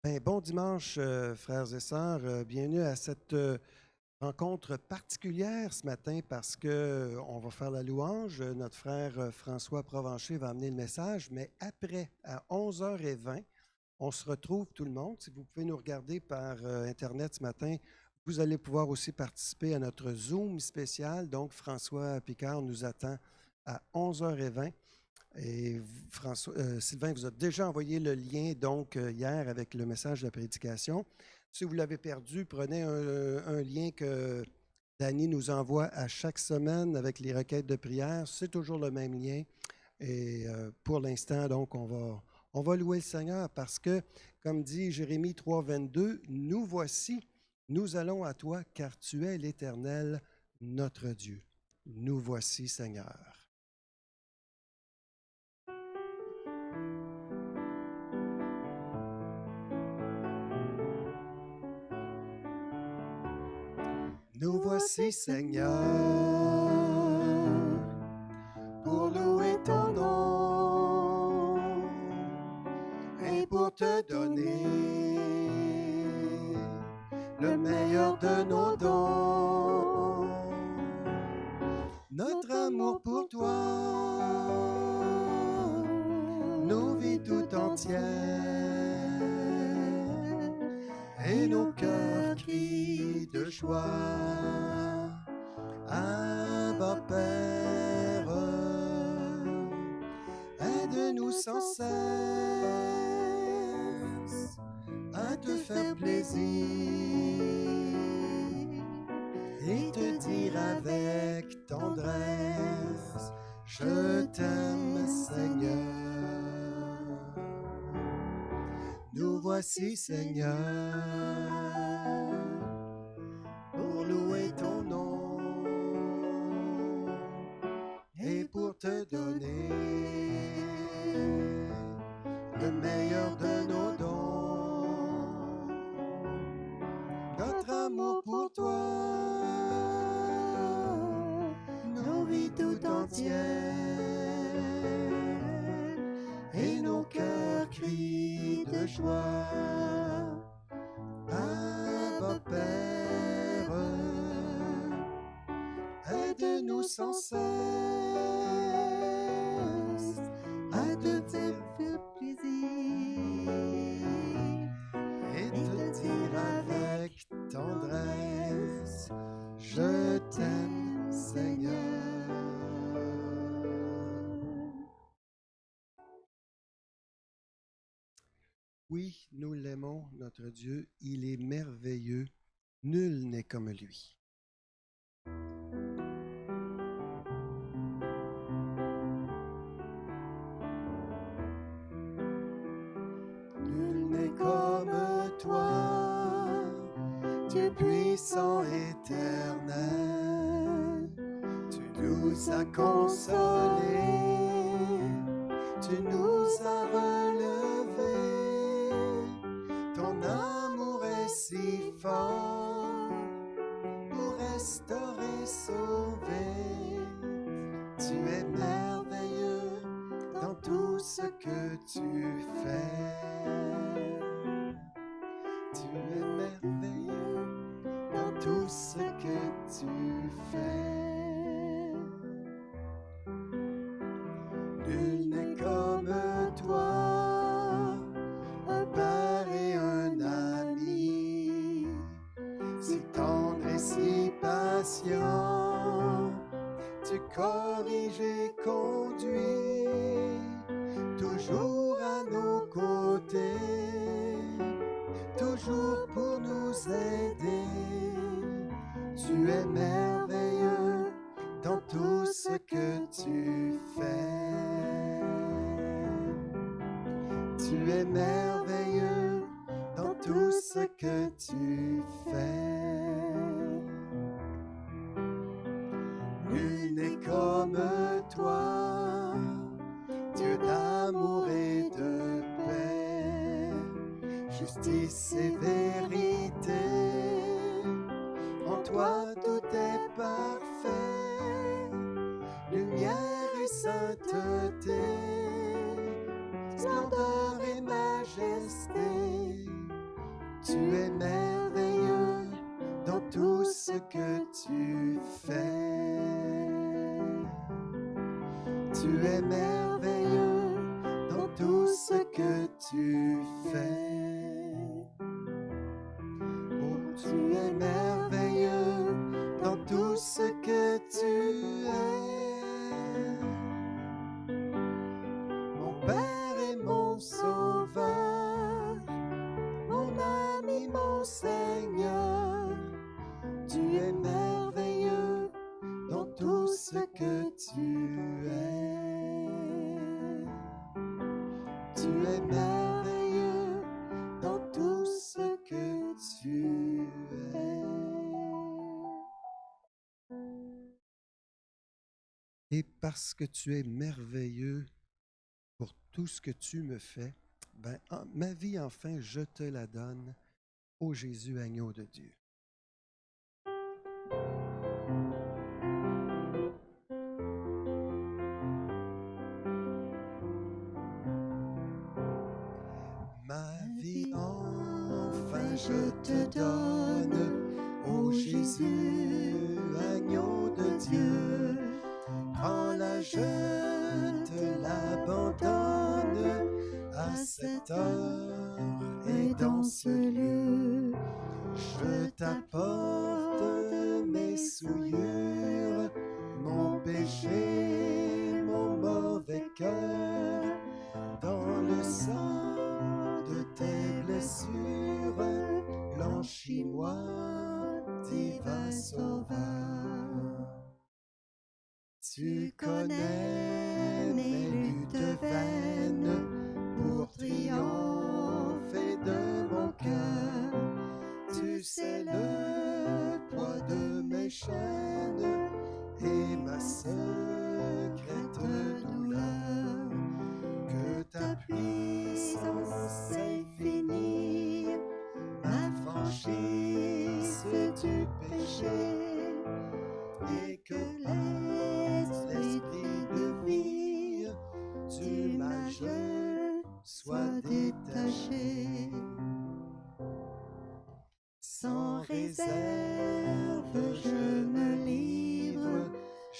Bon dimanche, frères et sœurs. Bienvenue à cette rencontre particulière ce matin parce que on va faire la louange. Notre frère François Provencher va amener le message, mais après, à 11h20, on se retrouve tout le monde. Si vous pouvez nous regarder par Internet ce matin, vous allez pouvoir aussi participer à notre Zoom spécial. Donc, François Picard nous attend à 11h20. Et Sylvain vous a déjà envoyé le lien donc hier avec le message de la prédication. Si vous l'avez perdu, prenez un lien que Danny nous envoie à chaque semaine avec les requêtes de prière. C'est toujours le même lien. Et pour l'instant, donc, on va louer le Seigneur parce que, comme dit Jérémie 3,22, nous voici, nous allons à toi, car tu es l'Éternel, notre Dieu. Nous voici, Seigneur. Nous voici, Seigneur, pour louer ton nom et pour te donner le meilleur de nos dons. Notre amour pour toi, nos vies tout entières et nos cœurs crient de joie. Abba Père, aide-nous sans cesse à te faire plaisir et te dire avec tendresse, je t'aime Seigneur. Nous voici Seigneur, pour louer ton nom et pour te donner le meilleur de nos dons. Notre amour pour toi, nos vies tout entières et nos cœurs crient de joie. Abba Père, aide-nous sans cesse à te faire plaisir et te dire avec tendresse, je t'aime Seigneur. Oui, nous l'aimons, notre Dieu, il est merveilleux, nul n'est comme lui. Nul n'est comme toi, Dieu puissant éternel. Tu nous as consolés, tu nous as relevés. Ton amour est si fort pour restaurer, sauver. Tu es merveilleux dans tout ce que tu fais. Tu es merveilleux dans tout ce que tu fais. Nul n'est comme toi, un père et un ami, si tendre et si patient. Tu corriges et conduis, toujours à nos côtés, toujours pour nous aider. Tu es merveilleux dans tout ce que tu fais. Tu es merveilleux dans tout ce que tu fais. Nul n'est comme toi, Dieu d'amour et de paix, justice et vérité. En toi tout est parfait, lumière et sainteté, splendeur et majesté. es merveilleux dans tout ce que tu fais. Oh, tu es merveilleux dans tout ce que tu es. Mon Père et mon Sauveur, mon ami, mon Seigneur, tu es merveilleux dans tout ce que tu es. Tu es merveilleux dans tout ce que tu es. Et parce que tu es merveilleux pour tout ce que tu me fais, ma vie, enfin, je te la donne, ô Jésus, agneau de Dieu. Ma vie, enfin, je te donne, ô Jésus, agneau de Dieu. Prends-la, je te l'abandonne à cette heure et dans ce lieu. Je t'apporte mes souillures, mon péché, mon mauvais cœur, dans le sang de tes blessures, blanchis-moi, divin Sauveur. Tu connais mes luttes vaines pour triompher de mon cœur. Tu sais le poids de mes chaînes et ma secrète douleur. Que ta puissance infinie m'affranchisse du péché et que l'esprit de vie du majeur soit détaché. Sans réserve, je me livre,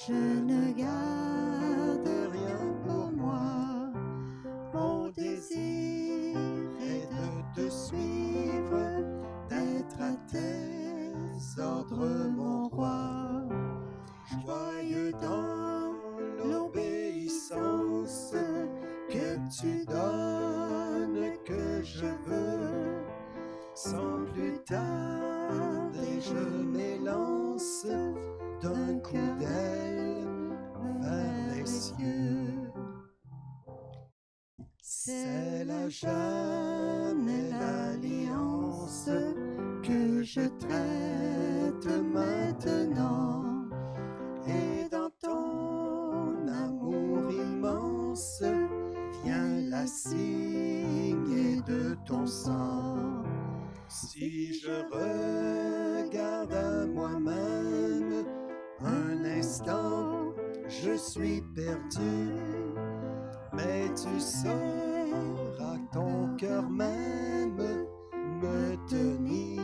je ne garde rien pour moi. Mon désir est de te suivre, d'être à tes ordres, mon roi. Joyeux dans l'obéissance que tu donnes, que je veux. Sans plus tarder, je m'élance d'un coup d'aile vers les cieux. C'est la jamais l'alliance que je traite maintenant. Et dans ton amour immense, viens la signer de ton sang. Si je regarde à moi-même un instant, je suis perdu. Mais tu sauras ton cœur même me tenir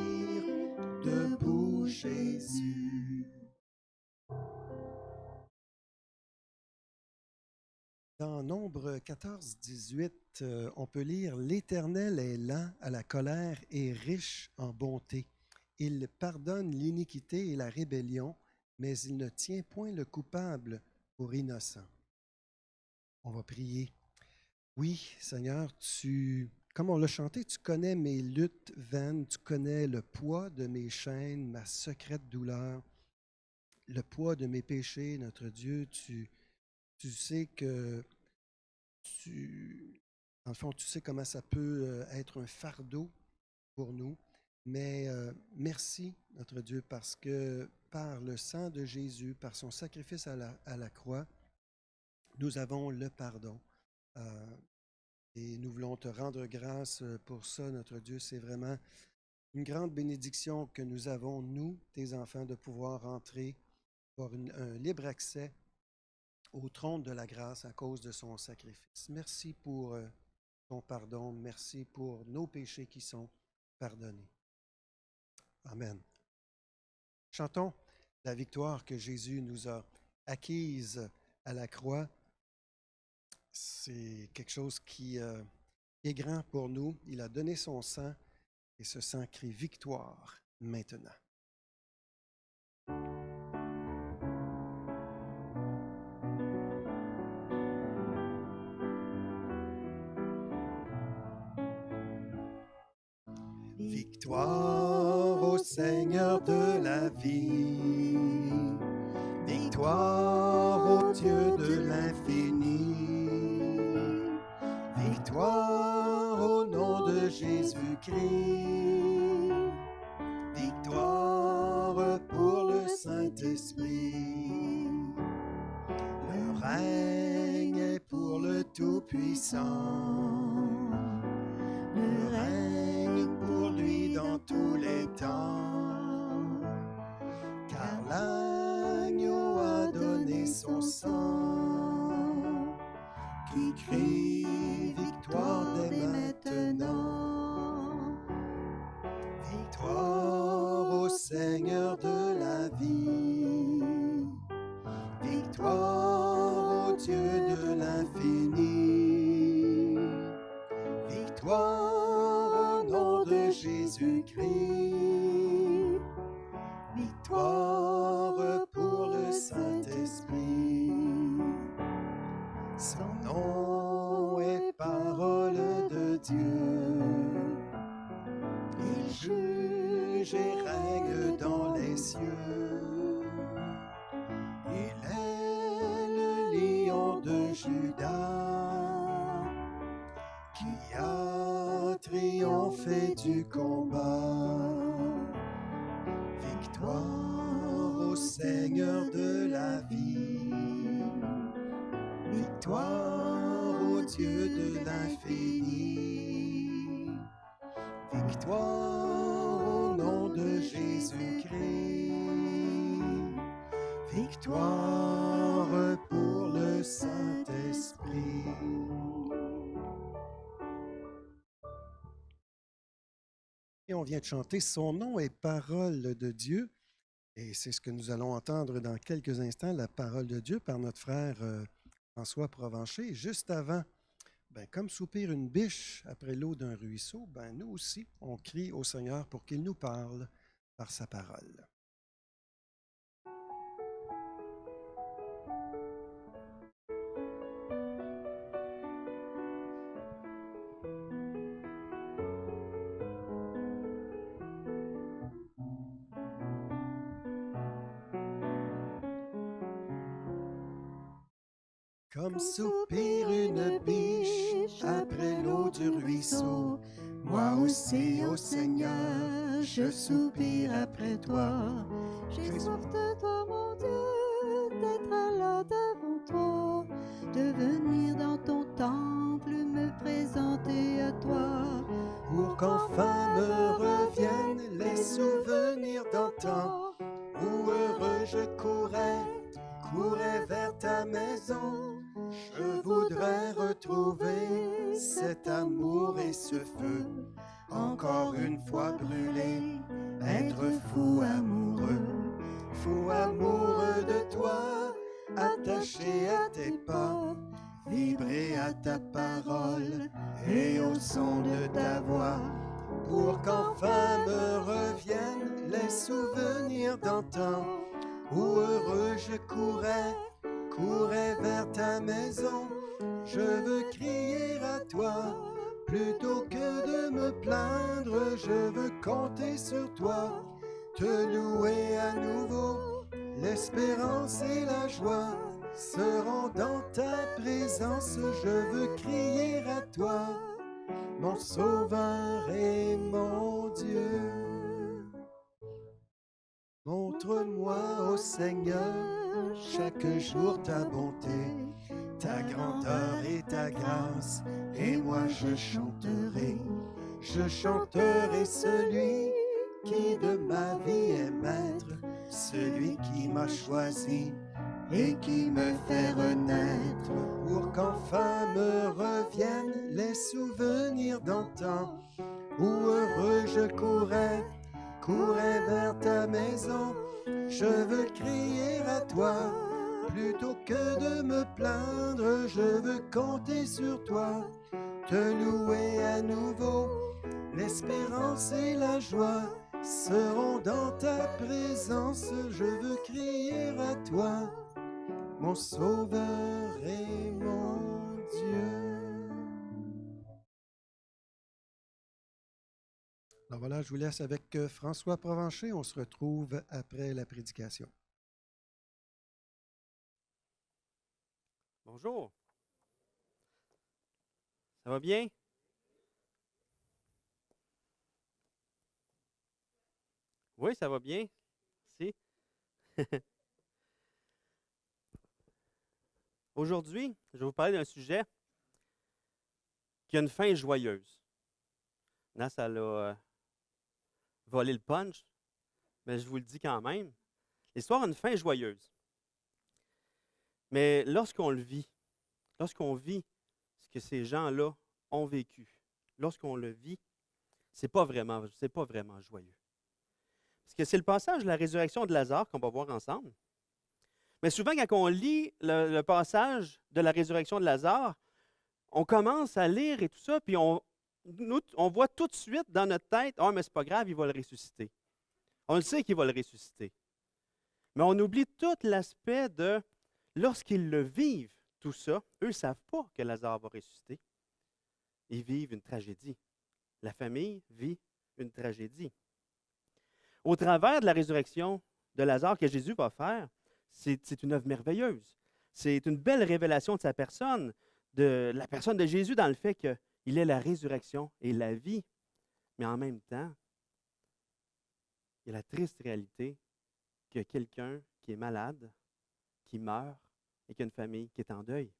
debout, Jésus. Dans Nombre 14-18, on peut lire « L'Éternel est lent à la colère et riche en bonté. Il pardonne l'iniquité et la rébellion, mais il ne tient point le coupable pour innocent. » On va prier. Oui, Seigneur, comme on l'a chanté, tu connais mes luttes vaines, tu connais le poids de mes chaînes, ma secrète douleur, le poids de mes péchés, notre Dieu, tu sais que en fond, tu sais comment ça peut être un fardeau pour nous. Mais merci, notre Dieu, parce que par le sang de Jésus, par son sacrifice à la croix, nous avons le pardon. Et nous voulons te rendre grâce pour ça, notre Dieu. C'est vraiment une grande bénédiction que nous avons, nous, tes enfants, de pouvoir entrer, avoir un libre accès au trône de la grâce à cause de son sacrifice. Merci pour ton pardon. Merci pour nos péchés qui sont pardonnés. Amen. Chantons la victoire que Jésus nous a acquise à la croix. C'est quelque chose qui est grand pour nous. Il a donné son sang et ce sang crie victoire maintenant. Victoire au Seigneur de la vie, victoire au Dieu de l'infini, victoire au nom de Jésus-Christ, victoire pour le Saint-Esprit. Le règne est pour le Tout-Puissant, le règne pour lui dans tous les temps, car l'agneau a donné son sang, qui crie victoire dès maintenant. Victoire au Seigneur de la vie, victoire au Dieu de l'infini, victoire au nom de Jésus-Christ, victoire pour le Saint-Esprit. Son nom est parole de Dieu. Il juge et règne dans les cieux. Il est le lion de Juda qui a triomphé du combat. Victoire au Seigneur de la vie, victoire au Dieu de l'infini, victoire au nom de Jésus-Christ, victoire pour le Saint-Esprit. Et on vient de chanter « Son nom est parole de Dieu ». Et c'est ce que nous allons entendre dans quelques instants, la parole de Dieu par notre frère François Provencher. Juste avant, comme soupire une biche après l'eau d'un ruisseau, nous aussi, on crie au Seigneur pour qu'il nous parle par sa parole. Comme soupire une biche après l'eau du ruisseau, moi aussi, ô Seigneur, je soupire après toi. J'ai soif de toi, mon Dieu, d'être là devant toi, de venir dans ton temple, me présenter à toi. Pour qu'enfin me reviennent les souvenirs d'antan, où heureux je courais vers ta maison. Je voudrais retrouver cet amour et ce feu, encore une fois brûlé, être fou amoureux de toi, attaché à tes pas, vibrer à ta parole et au son de ta voix, pour qu'enfin me reviennent les souvenirs d'antan, où heureux je courais vers ta maison. Je veux crier à toi, plutôt que de me plaindre, je veux compter sur toi, te louer à nouveau. L'espérance et la joie seront dans ta présence. Je veux crier à toi, mon Sauveur et mon Dieu. Montre-moi, ô Seigneur, chaque jour ta bonté, ta grandeur et ta grâce, et moi je chanterai celui qui de ma vie est maître, celui qui m'a choisi et qui me fait renaître, pour qu'enfin me reviennent les souvenirs d'antan, où heureux je courais vers ta maison. Je veux crier à toi, Plutôt que de me plaindre, je veux compter sur toi, te louer à nouveau. L'espérance et la joie seront dans ta présence. Je veux crier à toi, mon Sauveur et mon Dieu. Alors voilà, je vous laisse avec François Provencher. On se retrouve après la prédication. Bonjour. Ça va bien? Oui, ça va bien. Merci. Aujourd'hui, je vais vous parler d'un sujet qui a une fin joyeuse. Là, ça l'a volé le punch, mais je vous le dis quand même. L'histoire a une fin joyeuse. Mais lorsqu'on le vit, lorsqu'on vit ce que ces gens-là ont vécu, lorsqu'on le vit, c'est pas vraiment joyeux. Parce que c'est le passage de la résurrection de Lazare qu'on va voir ensemble. Mais souvent, quand on lit le passage de la résurrection de Lazare, on commence à lire et tout ça, puis on voit tout de suite dans notre tête, « Ah, mais c'est pas grave, il va le ressusciter. » On le sait qu'il va le ressusciter. Mais on oublie tout l'aspect de, lorsqu'ils le vivent, tout ça, eux ne savent pas que Lazare va ressusciter. Ils vivent une tragédie. La famille vit une tragédie. Au travers de la résurrection de Lazare que Jésus va faire, c'est une œuvre merveilleuse. C'est une belle révélation de sa personne, de la personne de Jésus dans le fait qu'il est la résurrection et la vie. Mais en même temps, il y a la triste réalité qu'il y a quelqu'un qui est malade, qui meurt et qui a une famille qui est en deuil.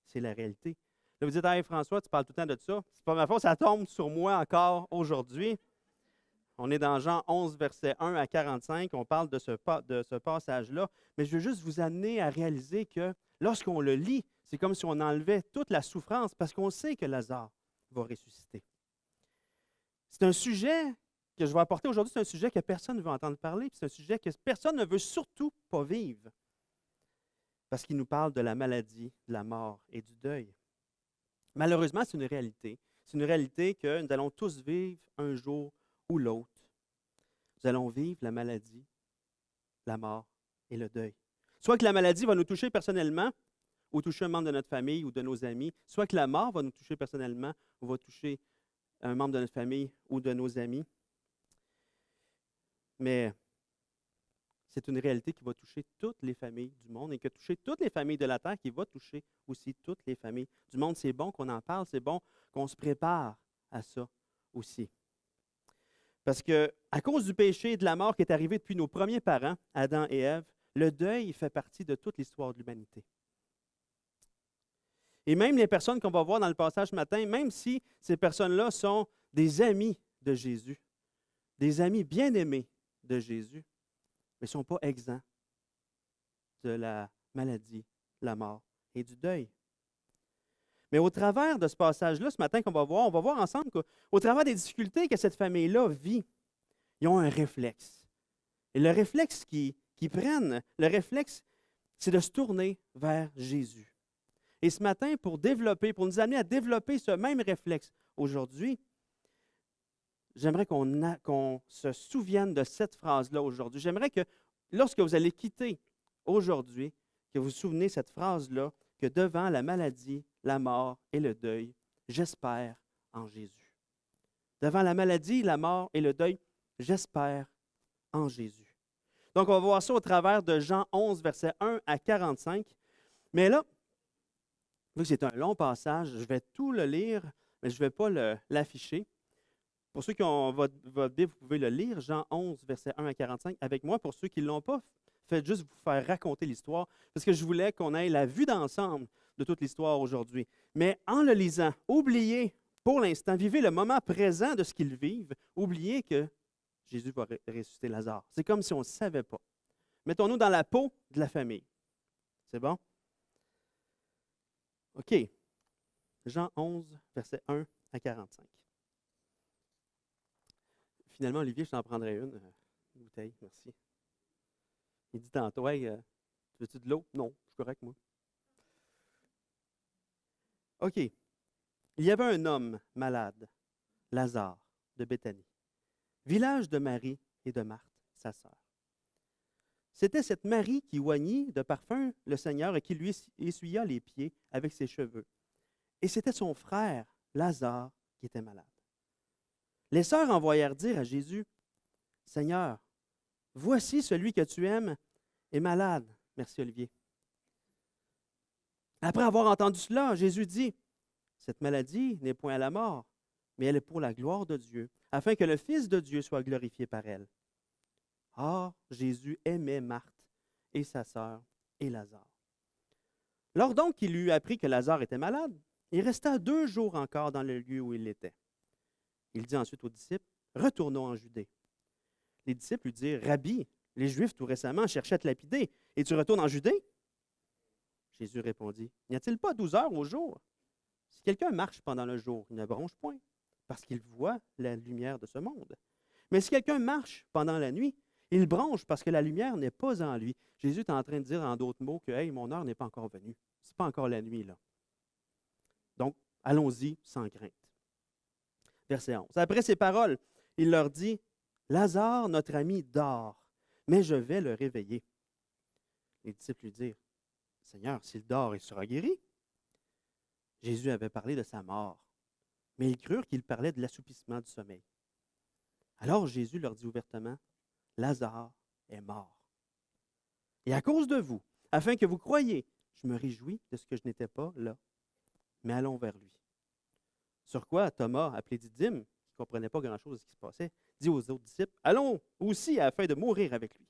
C'est la réalité. Là, vous dites, « Hey François, tu parles tout le temps de ça. » C'est pas ma faute, ça tombe sur moi encore aujourd'hui. On est dans Jean 11, versets 1 à 45. On parle de ce passage-là. Mais je veux juste vous amener à réaliser que lorsqu'on le lit, c'est comme si on enlevait toute la souffrance parce qu'on sait que Lazare va ressusciter. C'est un sujet que je vais apporter aujourd'hui. C'est un sujet que personne ne veut entendre parler. C'est un sujet que personne ne veut surtout pas vivre. Parce qu'il nous parle de la maladie, de la mort et du deuil. Malheureusement, c'est une réalité. C'est une réalité que nous allons tous vivre un jour ou l'autre. Nous allons vivre la maladie, la mort et le deuil. Soit que la maladie va nous toucher personnellement, ou toucher un membre de notre famille ou de nos amis, soit que la mort va nous toucher personnellement, ou va toucher un membre de notre famille ou de nos amis. Mais c'est une réalité qui va toucher toutes les familles du monde et qui a touché toutes les familles de la terre, qui va toucher aussi toutes les familles du monde. C'est bon qu'on en parle, c'est bon qu'on se prépare à ça aussi. Parce qu'à cause du péché et de la mort qui est arrivé depuis nos premiers parents, Adam et Ève, le deuil fait partie de toute l'histoire de l'humanité. Et même les personnes qu'on va voir dans le passage ce matin, même si ces personnes-là sont des amis de Jésus, des amis bien-aimés de Jésus, mais ne sont pas exempts de la maladie, la mort et du deuil. Mais au travers de ce passage-là, ce matin qu'on va voir, on va voir ensemble qu'au travers des difficultés que cette famille-là vit, ils ont un réflexe. Et le réflexe qu'ils prennent, le réflexe, c'est de se tourner vers Jésus. Et ce matin, pour nous amener à développer ce même réflexe aujourd'hui, j'aimerais qu'on se souvienne de cette phrase-là aujourd'hui. J'aimerais que lorsque vous allez quitter aujourd'hui, que vous vous souvenez de cette phrase-là, que devant la maladie, la mort et le deuil, j'espère en Jésus. Devant la maladie, la mort et le deuil, j'espère en Jésus. Donc, on va voir ça au travers de Jean 11, versets 1 à 45. Mais là, vu que c'est un long passage, je vais tout le lire, mais je ne vais pas l'afficher. Pour ceux qui ont votre Bible, vous pouvez le lire, Jean 11, versets 1 à 45, avec moi. Pour ceux qui ne l'ont pas, faites juste vous faire raconter l'histoire, parce que je voulais qu'on ait la vue d'ensemble de toute l'histoire aujourd'hui. Mais en le lisant, oubliez pour l'instant, vivez le moment présent de ce qu'ils vivent, oubliez que Jésus va ressusciter Lazare. C'est comme si on ne savait pas. Mettons-nous dans la peau de la famille. C'est bon? OK. Jean 11, versets 1 à 45. Finalement, Olivier, je t'en prendrai une bouteille. Merci. Il dit tantôt, hey, tu Veux-tu de l'eau? Non, je suis correct, moi. OK. Il y avait un homme malade, Lazare, de Béthanie, village de Marie et de Marthe, sa sœur. C'était cette Marie qui oignit de parfum le Seigneur et qui lui essuya les pieds avec ses cheveux. Et c'était son frère, Lazare, qui était malade. Les sœurs envoyèrent dire à Jésus, « Seigneur, voici celui que tu aimes est malade. » Merci Olivier. Après avoir entendu cela, Jésus dit, « Cette maladie n'est point à la mort, mais elle est pour la gloire de Dieu, afin que le Fils de Dieu soit glorifié par elle. » Or, Jésus aimait Marthe et sa sœur et Lazare. Lors donc qu'il eut appris que Lazare était malade, il resta 2 jours encore dans le lieu où il était. Il dit ensuite aux disciples, « Retournons en Judée. » Les disciples lui dirent, « Rabbi, les Juifs tout récemment cherchaient à te lapider, et tu retournes en Judée? » Jésus répondit, « N'y a-t-il pas 12 heures au jour? Si quelqu'un marche pendant le jour, il ne bronche point, parce qu'il voit la lumière de ce monde. Mais si quelqu'un marche pendant la nuit, il bronche parce que la lumière n'est pas en lui. » Jésus est en train de dire en d'autres mots que « Hey, mon heure n'est pas encore venue. Ce n'est pas encore la nuit, là. » Donc, allons-y sans crainte. Verset 11. Après ces paroles, il leur dit, « Lazare, notre ami, dort, mais je vais le réveiller. » Les disciples lui dirent, « Seigneur, s'il dort, il sera guéri. » Jésus avait parlé de sa mort, mais ils crurent qu'il parlait de l'assoupissement du sommeil. Alors Jésus leur dit ouvertement, « Lazare est mort. Et à cause de vous, afin que vous croyiez, je me réjouis de ce que je n'étais pas là, mais allons vers lui. » Sur quoi Thomas, appelé Didyme, qui ne comprenait pas grand-chose de ce qui se passait, dit aux autres disciples, « Allons aussi afin de mourir avec lui. »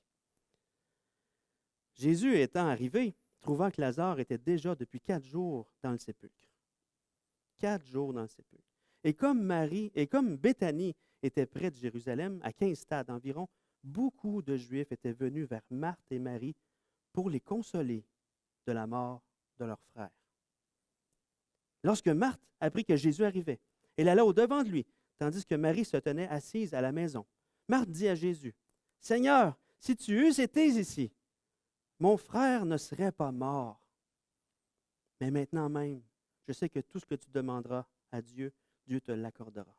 Jésus étant arrivé, trouvant que Lazare était déjà depuis 4 jours dans le sépulcre. 4 jours dans le sépulcre. Et comme Béthanie était près de Jérusalem, à 15 stades environ, beaucoup de Juifs étaient venus vers Marthe et Marie pour les consoler de la mort de leur frère. Lorsque Marthe apprit que Jésus arrivait, elle alla au-devant de lui, tandis que Marie se tenait assise à la maison. Marthe dit à Jésus, « Seigneur, si tu eusses été ici, mon frère ne serait pas mort. Mais maintenant même, je sais que tout ce que tu demanderas à Dieu, Dieu te l'accordera. »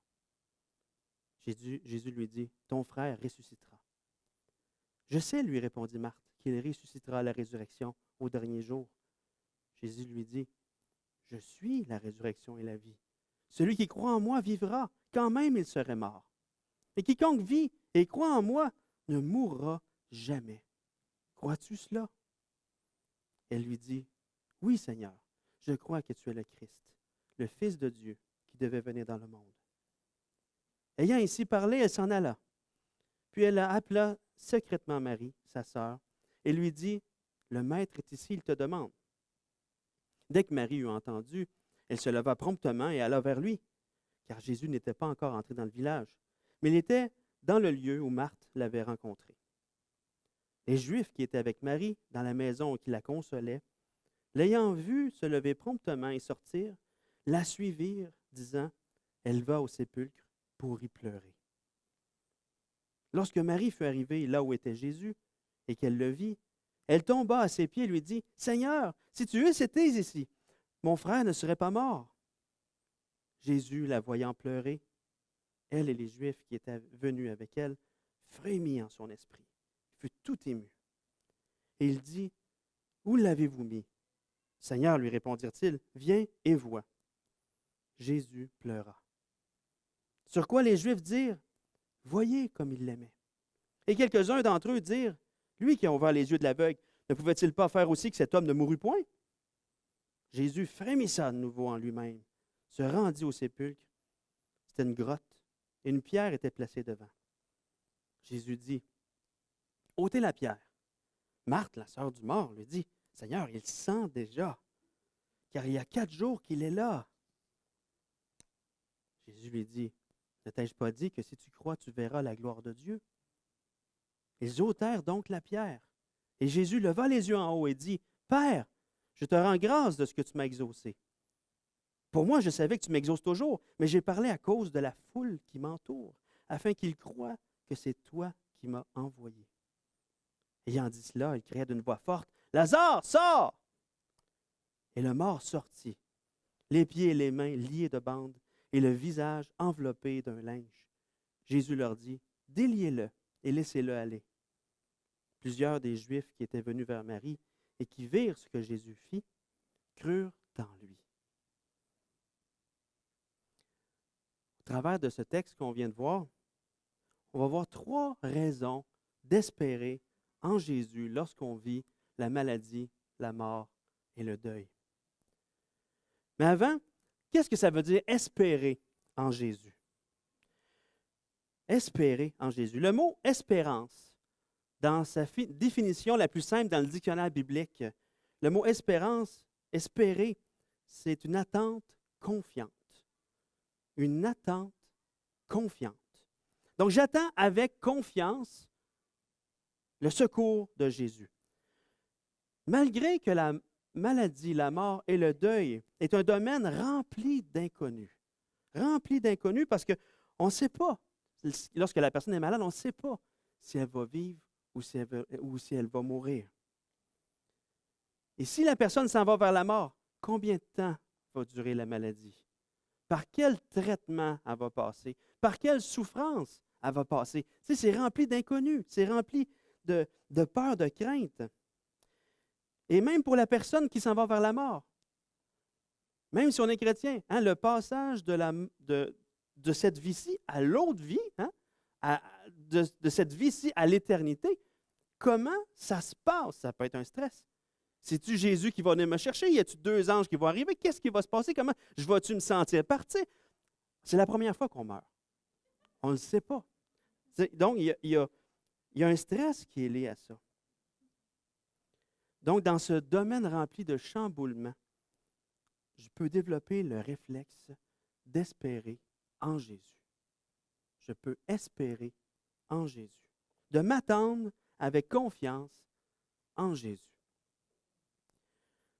Jésus lui dit, « Ton frère ressuscitera. » « Je sais, lui répondit Marthe, qu'il ressuscitera à la résurrection au dernier jour. » Jésus lui dit, « Je suis la résurrection et la vie. Celui qui croit en moi vivra, quand même il serait mort. Et quiconque vit et croit en moi ne mourra jamais. Crois-tu cela? » Elle lui dit, « Oui, Seigneur, je crois que tu es le Christ, le Fils de Dieu qui devait venir dans le monde. » Ayant ainsi parlé, elle s'en alla. Puis elle appela secrètement Marie, sa sœur, et lui dit, « Le Maître est ici, il te demande. » Dès que Marie eut entendu, elle se leva promptement et alla vers lui, car Jésus n'était pas encore entré dans le village, mais il était dans le lieu où Marthe l'avait rencontré. Les Juifs qui étaient avec Marie dans la maison qui la consolait, l'ayant vue se lever promptement et sortir, la suivirent, disant, « Elle va au sépulcre pour y pleurer. » Lorsque Marie fut arrivée là où était Jésus et qu'elle le vit, elle tomba à ses pieds et lui dit, « Seigneur, si tu eusses été ici, mon frère ne serait pas mort. » Jésus, la voyant pleurer, elle et les Juifs qui étaient venus avec elle, frémit en son esprit. Il fut tout ému. Et il dit, « Où l'avez-vous mis? » « Seigneur, lui répondirent-ils, viens et vois. » Jésus pleura. Sur quoi les Juifs dirent, « Voyez comme il l'aimait. » Et quelques-uns d'entre eux dirent, « Lui qui a ouvert les yeux de l'aveugle, ne pouvait-il pas faire aussi que cet homme ne mourût point? » Jésus frémissa de nouveau en lui-même, se rendit au sépulcre. C'était une grotte, et une pierre était placée devant. Jésus dit, « Ôtez la pierre. » Marthe, la sœur du mort, lui dit, « Seigneur, il sent déjà, car il y a 4 jours qu'il est là. » Jésus lui dit, « Ne t'ai-je pas dit que si tu crois, tu verras la gloire de Dieu? » Ils ôtèrent donc la pierre. Et Jésus leva les yeux en haut et dit, « Père, je te rends grâce de ce que tu m'as exaucé. Pour moi, je savais que tu m'exauces toujours, mais j'ai parlé à cause de la foule qui m'entoure, afin qu'ils croient que c'est toi qui m'as envoyé. » Ayant dit cela, il criait d'une voix forte, « Lazare, sors! Et le mort sortit, les pieds et les mains liés de bandes et le visage enveloppé d'un linge. Jésus leur dit, déliez-le et laissez-le aller. Plusieurs des Juifs qui étaient venus vers Marie et qui virent ce que Jésus fit, crurent en lui. Au travers de ce texte qu'on vient de voir, on va voir 3 raisons d'espérer en Jésus lorsqu'on vit la maladie, la mort et le deuil. Mais avant, qu'est-ce que ça veut dire espérer en Jésus? Espérer en Jésus. Le mot espérance, dans sa définition la plus simple dans le dictionnaire biblique, le mot espérance, espérer, c'est une attente confiante. Une attente confiante. Donc, j'attends avec confiance le secours de Jésus. Malgré que la maladie, la mort et le deuil est un domaine rempli d'inconnus. Rempli d'inconnus parce qu'on ne sait pas, lorsque la personne est malade, on ne sait pas si elle va vivre ou si elle va mourir. Et si la personne s'en va vers la mort, combien de temps va durer la maladie? Par quel traitement elle va passer? Par quelle souffrance elle va passer? Tu sais, c'est rempli d'inconnus, c'est rempli de peur, de crainte. Et même pour la personne qui s'en va vers la mort, même si on est chrétien, hein, le passage de cette vie-ci à l'autre vie, hein, de cette vie-ci à l'éternité, comment ça se passe? Ça peut être un stress. C'est-tu Jésus qui va venir me chercher? Y a-t-il 2 anges qui vont arriver? Qu'est-ce qui va se passer? Comment je vais-tu me sentir partir? C'est la première fois qu'on meurt. On ne le sait pas. Donc, il y a un stress qui est lié à ça. Donc, dans ce domaine rempli de chamboulements, je peux développer le réflexe d'espérer en Jésus. Je peux espérer en Jésus. De m'attendre avec confiance en Jésus.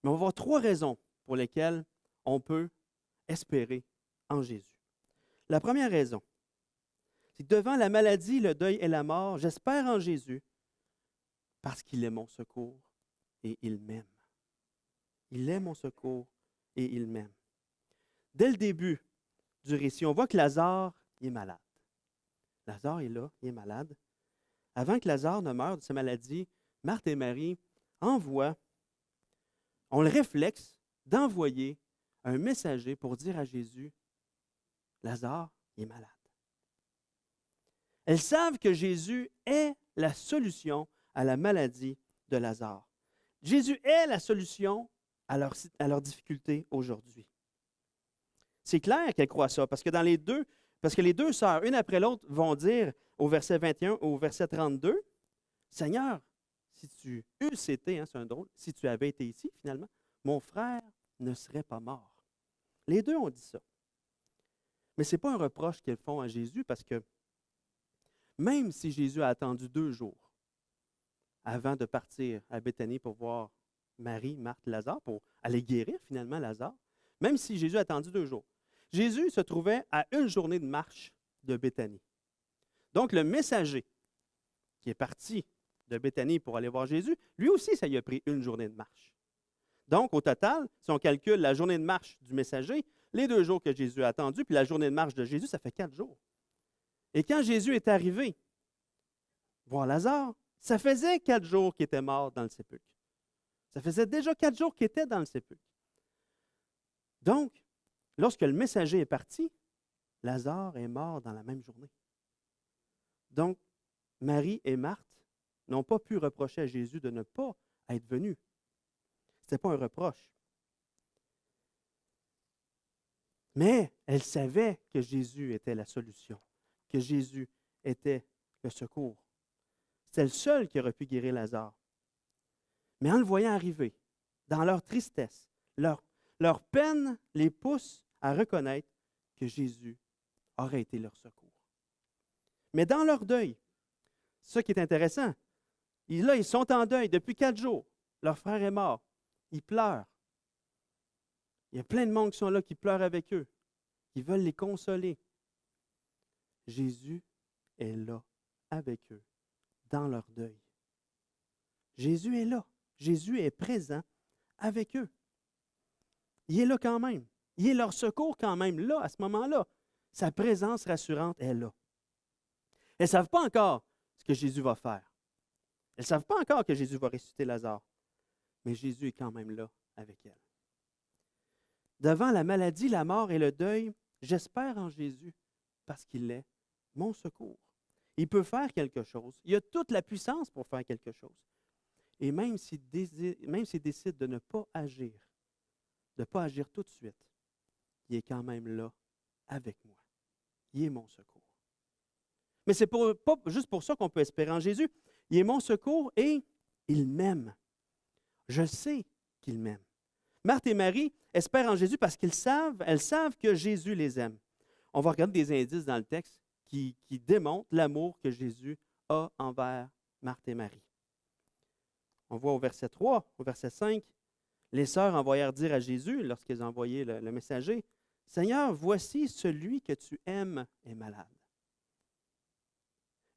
Mais on va voir 3 raisons pour lesquelles on peut espérer en Jésus. La première raison, c'est que devant la maladie, le deuil et la mort, j'espère en Jésus parce qu'il est mon secours et il m'aime. Il est mon secours et il m'aime. Dès le début du récit, on voit que Lazare est malade. Lazare est là, il est malade. Avant que Lazare ne meure de sa maladie, Marthe et Marie ont le réflexe d'envoyer un messager pour dire à Jésus, Lazare est malade. Elles savent que Jésus est la solution à la maladie de Lazare. Jésus est la solution à leur difficulté aujourd'hui. C'est clair qu'elles croient ça, parce que les 2 sœurs, une après l'autre, vont dire au verset 21 ou au verset 32, Seigneur, si tu eusses été, c'est un drôle, si tu avais été ici, finalement, mon frère ne serait pas mort. Les 2 ont dit ça. Mais ce n'est pas un reproche qu'elles font à Jésus, parce que même si Jésus a attendu 2 jours avant de partir à Béthanie pour voir Marie, Marthe, Lazare, pour aller guérir finalement Lazare, même si Jésus a attendu 2 jours, Jésus se trouvait à 1 journée de marche de Béthanie. Donc le messager qui est parti de Béthanie pour aller voir Jésus, lui aussi, ça lui a pris 1 journée de marche. Donc au total, si on calcule la journée de marche du messager, les 2 jours que Jésus a attendu, puis la journée de marche de Jésus, ça fait 4 jours. Et quand Jésus est arrivé voir Lazare, ça faisait 4 jours qu'il était mort dans le sépulcre. Ça faisait déjà 4 jours qu'il était dans le sépulcre. Donc, lorsque le messager est parti, Lazare est mort dans la même journée. Donc, Marie et Marthe n'ont pas pu reprocher à Jésus de ne pas être venus. Ce n'était pas un reproche. Mais elles savaient que Jésus était la solution, que Jésus était le secours. C'était le seul qui aurait pu guérir Lazare. Mais en le voyant arriver, dans leur tristesse, leur peine les pousse à reconnaître que Jésus aurait été leur secours. Mais dans leur deuil, ce qui est intéressant, ils sont en deuil depuis 4 jours. Leur frère est mort. Ils pleurent. Il y a plein de monde qui sont là, qui pleurent avec eux, qui veulent les consoler. Jésus est là avec eux, dans leur deuil. Jésus est là. Jésus est présent avec eux. Il est là quand même. Il est leur secours quand même là, à ce moment-là. Sa présence rassurante est là. Elles ne savent pas encore ce que Jésus va faire. Elles ne savent pas encore que Jésus va ressusciter Lazare. Mais Jésus est quand même là avec elles. Devant la maladie, la mort et le deuil, j'espère en Jésus parce qu'il est mon secours. Il peut faire quelque chose. Il a toute la puissance pour faire quelque chose. Et même s'il décide de ne pas agir, de ne pas agir tout de suite, il est quand même là avec moi. Il est mon secours. Mais ce n'est pas juste pour ça qu'on peut espérer en Jésus. Il est mon secours et il m'aime. Je sais qu'il m'aime. Marthe et Marie espèrent en Jésus parce elles savent que Jésus les aime. On va regarder des indices dans le texte qui démontrent l'amour que Jésus a envers Marthe et Marie. On voit au verset 3, au verset 5, les sœurs envoyèrent dire à Jésus, lorsqu'elles ont envoyé le messager, « Seigneur, voici celui que tu aimes est malade. »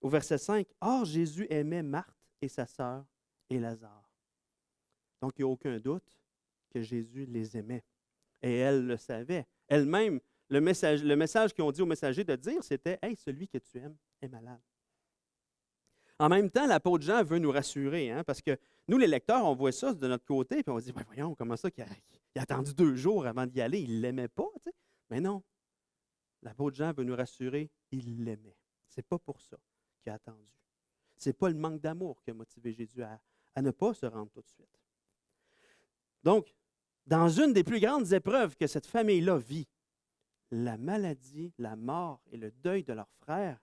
Au verset 5, « Or Jésus aimait Marthe et sa sœur et Lazare. » Donc, il n'y a aucun doute que Jésus les aimait. Et elle le savait. Elle-même, le message qu'ils ont dit au messager de dire, c'était « Hey, celui que tu aimes est malade. » En même temps, l'apôtre Jean veut nous rassurer, hein, parce que nous, les lecteurs, on voit ça de notre côté, puis on se dit, voyons, comment ça qu'il a attendu 2 jours avant d'y aller, il ne l'aimait pas, tu sais. Mais non, l'apôtre Jean veut nous rassurer, il l'aimait. Ce n'est pas pour ça qu'il a attendu. Ce n'est pas le manque d'amour qui a motivé Jésus à ne pas se rendre tout de suite. Donc, dans une des plus grandes épreuves que cette famille-là vit, la maladie, la mort et le deuil de leur frère,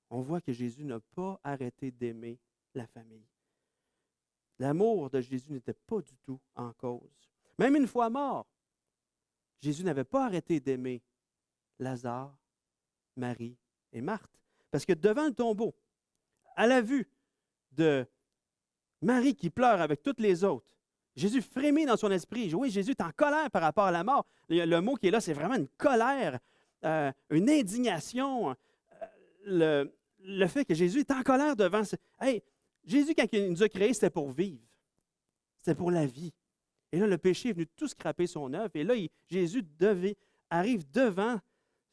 on voit que Jésus n'a pas arrêté d'aimer la famille. L'amour de Jésus n'était pas du tout en cause. Même une fois mort, Jésus n'avait pas arrêté d'aimer Lazare, Marie et Marthe. Parce que devant le tombeau, à la vue de Marie qui pleure avec toutes les autres, Jésus frémit dans son esprit. Oui, Jésus est en colère par rapport à la mort. Le mot qui est là, c'est vraiment une colère, une indignation. Le fait que Jésus est en colère devant... Hey, Jésus, quand il nous a créés, c'était pour vivre. C'était pour la vie. Et là, le péché est venu tout scraper son œuvre. Et là, Jésus arrive devant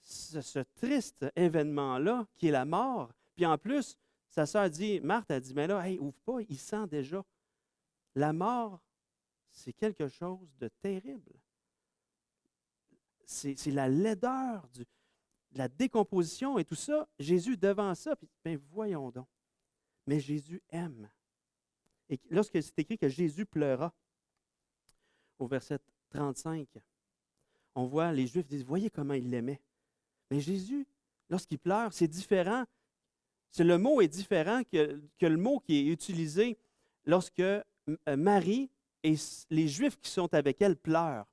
ce triste événement-là, qui est la mort. Puis en plus, sa sœur dit, Marthe a dit, mais là, hey, ouvre pas, il sent déjà. La mort, c'est quelque chose de terrible. C'est la laideur de la décomposition et tout ça. Jésus devant ça, puis ben voyons donc. Mais Jésus aime. Et lorsque c'est écrit que Jésus pleura, au verset 35, on voit les Juifs disent, voyez comment il l'aimait. Mais Jésus, lorsqu'il pleure, c'est différent. Le mot est différent que le mot qui est utilisé lorsque Marie et les Juifs qui sont avec elle pleurent.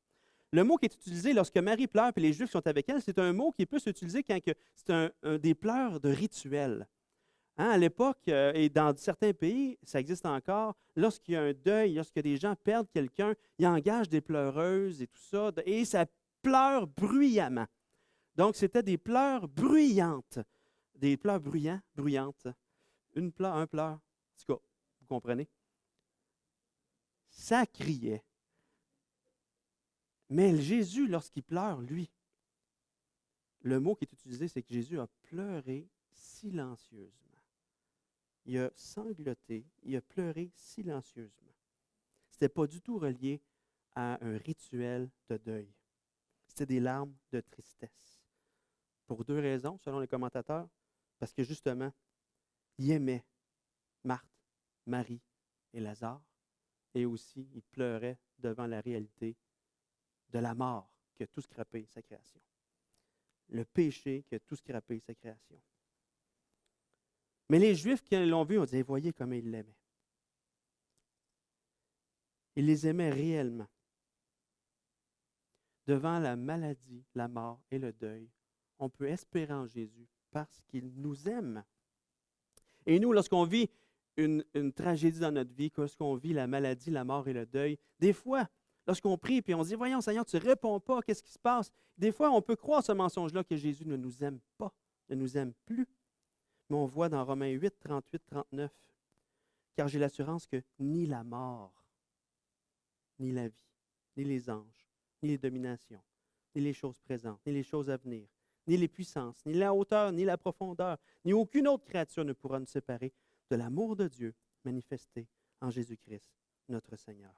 Le mot qui est utilisé lorsque Marie pleure et les Juifs sont avec elle, c'est un mot qui peut s'utiliser quand c'est des pleurs de rituel. Hein, à l'époque, et dans certains pays, ça existe encore, lorsqu'il y a un deuil, lorsque des gens perdent quelqu'un, ils engagent des pleureuses et tout ça, et ça pleure bruyamment. Donc, c'était des pleurs bruyantes. Des pleurs bruyantes. Un pleur. En tout cas, vous comprenez? Ça criait. Mais Jésus, lorsqu'il pleure, lui, le mot qui est utilisé, c'est que Jésus a pleuré silencieusement. Il a sangloté, il a pleuré silencieusement. Ce n'était pas du tout relié à un rituel de deuil. C'était des larmes de tristesse. Pour 2 raisons, selon les commentateurs. Parce que justement, il aimait Marthe, Marie et Lazare. Et aussi, il pleurait devant la réalité de la mort qui a tout scrappé sa création. Le péché qui a tout scrappé sa création. Mais les Juifs qui l'ont vu ont dit, voyez comment il l'aimait. Il les aimait réellement. Devant la maladie, la mort et le deuil, on peut espérer en Jésus parce qu'il nous aime. Et nous, lorsqu'on vit une tragédie dans notre vie, lorsqu'on vit la maladie, la mort et le deuil, des fois, lorsqu'on prie et on dit, voyons Seigneur, tu ne réponds pas, qu'est-ce qui se passe? Des fois, on peut croire ce mensonge-là que Jésus ne nous aime pas, ne nous aime plus. Mais on voit dans Romains 8, 38, 39 car j'ai l'assurance que ni la mort, ni la vie, ni les anges, ni les dominations, ni les choses présentes, ni les choses à venir, ni les puissances, ni la hauteur, ni la profondeur, ni aucune autre créature ne pourra nous séparer de l'amour de Dieu manifesté en Jésus-Christ, notre Seigneur.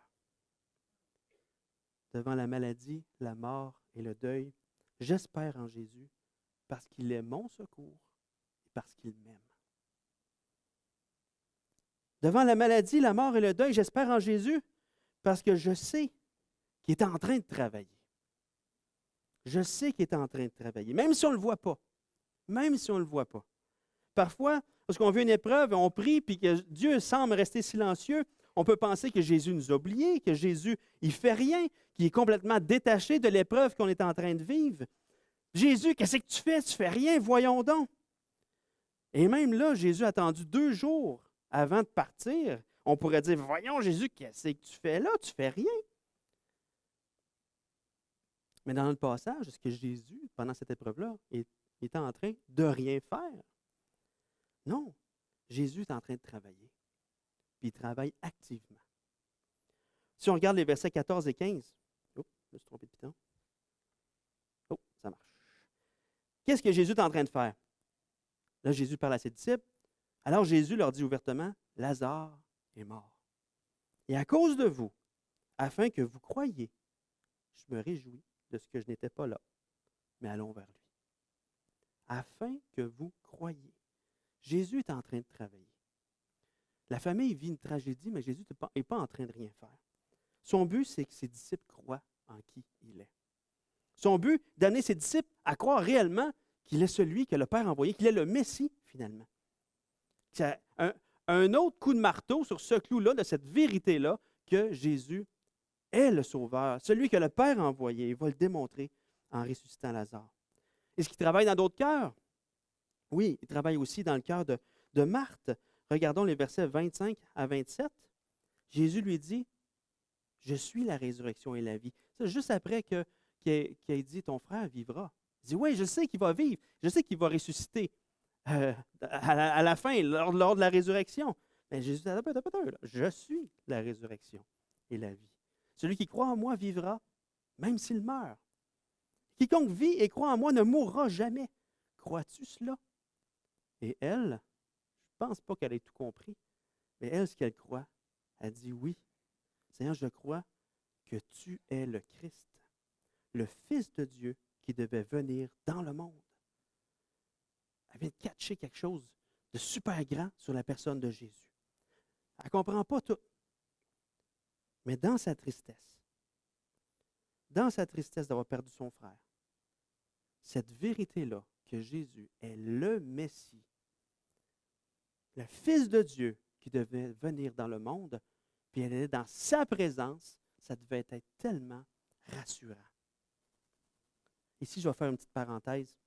Devant la maladie, la mort et le deuil, j'espère en Jésus parce qu'il est mon secours et parce qu'il m'aime. Devant la maladie, la mort et le deuil, j'espère en Jésus parce que je sais qu'il est en train de travailler. Je sais qu'il est en train de travailler, même si on ne le voit pas. Même si on ne le voit pas. Parfois, lorsqu'on vit une épreuve, on prie, puis que Dieu semble rester silencieux, on peut penser que Jésus nous a oubliés, que Jésus, il ne fait rien, qu'il est complètement détaché de l'épreuve qu'on est en train de vivre. Jésus, qu'est-ce que tu fais? Tu ne fais rien, voyons donc. Et même là, Jésus a attendu 2 jours avant de partir. On pourrait dire, voyons Jésus, qu'est-ce que tu fais là? Tu ne fais rien. Mais dans le passage, est-ce que Jésus, pendant cette épreuve-là, est en train de rien faire? Non. Jésus est en train de travailler. Puis il travaille activement. Si on regarde les versets 14 et 15, oh, je me suis trompé de piton. Oh, ça marche. Qu'est-ce que Jésus est en train de faire? Là, Jésus parle à ses disciples. Alors Jésus leur dit ouvertement, Lazare est mort. Et à cause de vous, afin que vous croyiez, je me réjouis de ce que je n'étais pas là, mais allons vers lui. Afin que vous croyiez. Jésus est en train de travailler. La famille vit une tragédie, mais Jésus n'est pas en train de rien faire. Son but, c'est que ses disciples croient en qui il est. Son but, d'amener ses disciples à croire réellement qu'il est celui que le Père a envoyé, qu'il est le Messie, finalement. C'est un autre coup de marteau sur ce clou-là, de cette vérité-là, que Jésus est le Sauveur, celui que le Père a envoyé. Il va le démontrer en ressuscitant Lazare. Est-ce qu'il travaille dans d'autres cœurs? Oui, il travaille aussi dans le cœur de Marthe. Regardons les versets 25 à 27. Jésus lui dit, « Je suis la résurrection et la vie. » C'est juste après qu'il ait dit, « Ton frère vivra. » Il dit, « Oui, je sais qu'il va vivre. Je sais qu'il va ressusciter à la fin, lors de la résurrection. » Mais Jésus dit, « Je suis la résurrection et la vie. Celui qui croit en moi vivra, même s'il meurt. Quiconque vit et croit en moi ne mourra jamais. Crois-tu cela? » Et elle, je ne pense pas qu'elle ait tout compris, mais elle, ce qu'elle croit, elle dit, « Oui, Seigneur, je crois que tu es le Christ, le Fils de Dieu qui devait venir dans le monde. » Elle vient de catcher quelque chose de super grand sur la personne de Jésus. Elle ne comprend pas tout. Mais dans sa tristesse d'avoir perdu son frère, cette vérité-là, que Jésus est le Messie, le Fils de Dieu qui devait venir dans le monde, puis elle est dans sa présence, ça devait être tellement rassurant. Ici, je vais faire une petite parenthèse.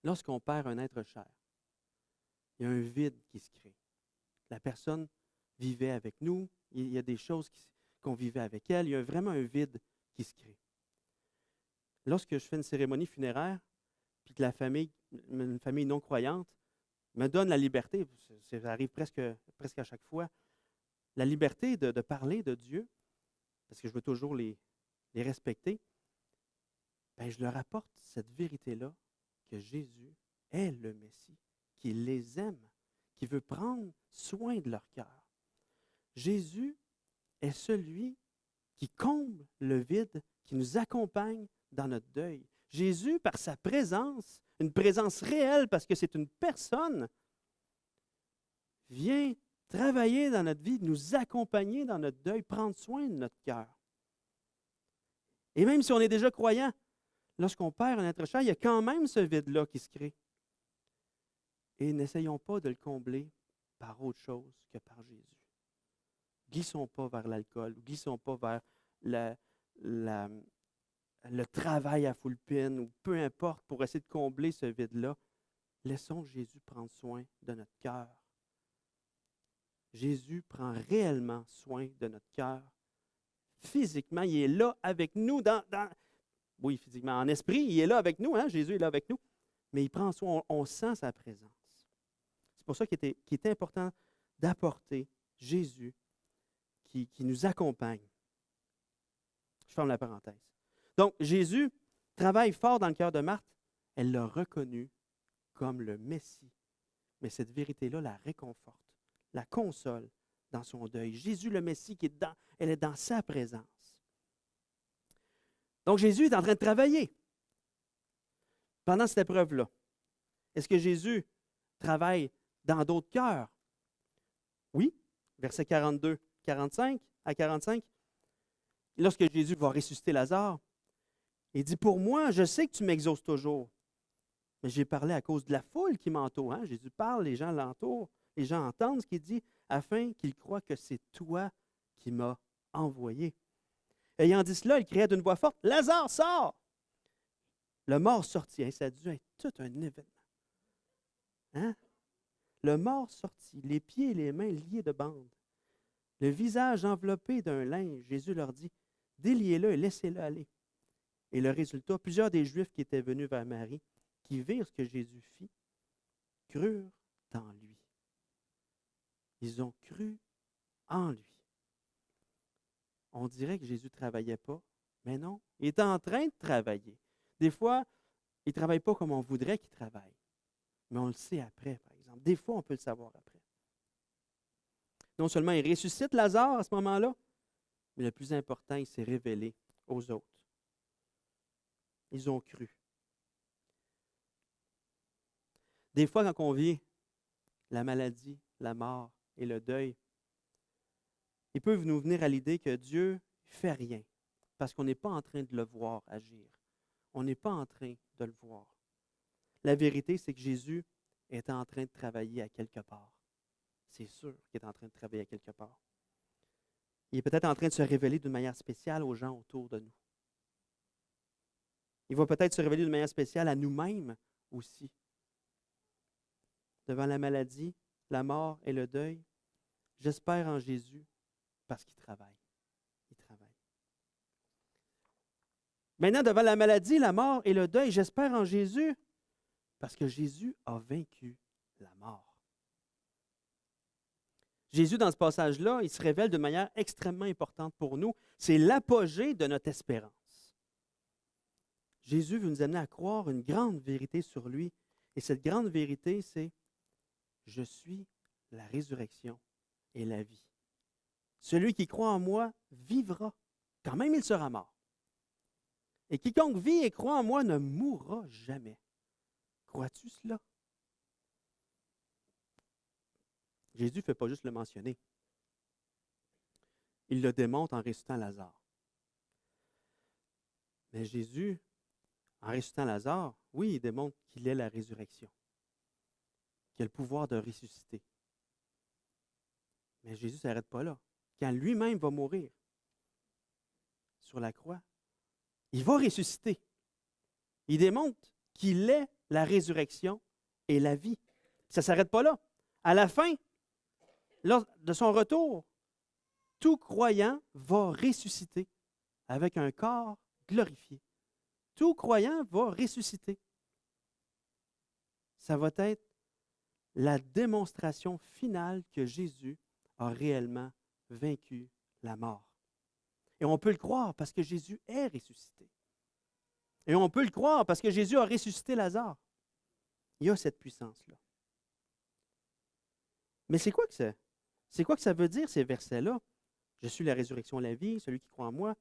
Lorsqu'on perd un être cher, il y a un vide qui se crée. La personne vivait avec nous, il y a des choses qu'on vivait avec elle, il y a vraiment un vide qui se crée. Lorsque je fais une cérémonie funéraire, puis que une famille non croyante, me donne la liberté, ça arrive presque à chaque fois, la liberté de parler de Dieu, parce que je veux toujours les respecter, bien, je leur apporte cette vérité-là, que Jésus est le Messie, qu'il les aime, qui veut prendre soin de leur cœur. Jésus est celui qui comble le vide, qui nous accompagne dans notre deuil. Jésus, par sa présence, une présence réelle parce que c'est une personne, vient travailler dans notre vie, nous accompagner dans notre deuil, prendre soin de notre cœur. Et même si on est déjà croyant, lorsqu'on perd un être cher, il y a quand même ce vide-là qui se crée. Et n'essayons pas de le combler par autre chose que par Jésus. Glissons pas vers l'alcool, glissons pas vers le travail à full pin, ou peu importe, pour essayer de combler ce vide-là. Laissons Jésus prendre soin de notre cœur. Jésus prend réellement soin de notre cœur. Physiquement, il est là avec nous, oui, physiquement, en esprit, il est là avec nous, hein? Jésus est là avec nous, mais il prend soin, on sent sa présence. C'est pour ça qu'il était important d'apporter Jésus qui nous accompagne. Je ferme la parenthèse. Donc, Jésus travaille fort dans le cœur de Marthe. Elle l'a reconnu comme le Messie. Mais cette vérité-là la réconforte, la console dans son deuil. Jésus, le Messie, elle est dans sa présence. Donc, Jésus est en train de travailler pendant cette épreuve-là. Est-ce que Jésus travaille dans d'autres cœurs? Oui, versets 42, 45 à 45. Lorsque Jésus va ressusciter Lazare, il dit, « Pour moi, je sais que tu m'exauces toujours, mais j'ai parlé à cause de la foule qui m'entoure. » Hein? Jésus parle, les gens l'entourent, les gens entendent ce qu'il dit, afin qu'ils croient que c'est toi qui m'as envoyé. Ayant dit cela, il criait d'une voix forte, « Lazare, sors! » Le mort sortit. Hein? Ça a dû être tout un événement. Hein? Le mort sortit, les pieds et les mains liés de bandes, le visage enveloppé d'un linge. Jésus leur dit, « Déliez-le et laissez-le aller. » Et le résultat, plusieurs des Juifs qui étaient venus vers Marie, qui virent ce que Jésus fit, crurent en lui. Ils ont cru en lui. On dirait que Jésus ne travaillait pas, mais non, il est en train de travailler. Des fois, il ne travaille pas comme on voudrait qu'il travaille, mais on le sait après, par exemple. Des fois, on peut le savoir après. Non seulement il ressuscite Lazare à ce moment-là, mais le plus important, il s'est révélé aux autres. Ils ont cru. Des fois, quand on vit la maladie, la mort et le deuil, ils peuvent nous venir à l'idée que Dieu ne fait rien parce qu'on n'est pas en train de le voir agir. On n'est pas en train de le voir. La vérité, c'est que Jésus est en train de travailler à quelque part. C'est sûr qu'il est en train de travailler à quelque part. Il est peut-être en train de se révéler d'une manière spéciale aux gens autour de nous. Il va peut-être se révéler d'une manière spéciale à nous-mêmes aussi. Devant la maladie, la mort et le deuil, j'espère en Jésus parce qu'il travaille. Il travaille. Maintenant, devant la maladie, la mort et le deuil, j'espère en Jésus parce que Jésus a vaincu la mort. Jésus, dans ce passage-là, il se révèle de manière extrêmement importante pour nous. C'est l'apogée de notre espérance. Jésus veut nous amener à croire une grande vérité sur lui. Et cette grande vérité, c'est « Je suis la résurrection et la vie. Celui qui croit en moi vivra, quand même il sera mort. Et quiconque vit et croit en moi ne mourra jamais. » Crois-tu cela? Jésus ne fait pas juste le mentionner. Il le démontre en ressuscitant Lazare. Mais Jésus, en ressuscitant Lazare, oui, il démontre qu'il est la résurrection, qu'il a le pouvoir de ressusciter. Mais Jésus ne s'arrête pas là. Quand lui-même va mourir sur la croix, il va ressusciter. Il démontre qu'il est la résurrection et la vie. Ça ne s'arrête pas là. À la fin, lors de son retour, tout croyant va ressusciter avec un corps glorifié. Tout croyant va ressusciter. Ça va être la démonstration finale que Jésus a réellement vaincu la mort. Et on peut le croire parce que Jésus est ressuscité. Et on peut le croire parce que Jésus a ressuscité Lazare. Il y a cette puissance-là. Mais c'est quoi que ça? C'est quoi que ça veut dire, ces versets-là? Je suis la résurrection et la vie, celui qui croit en moi.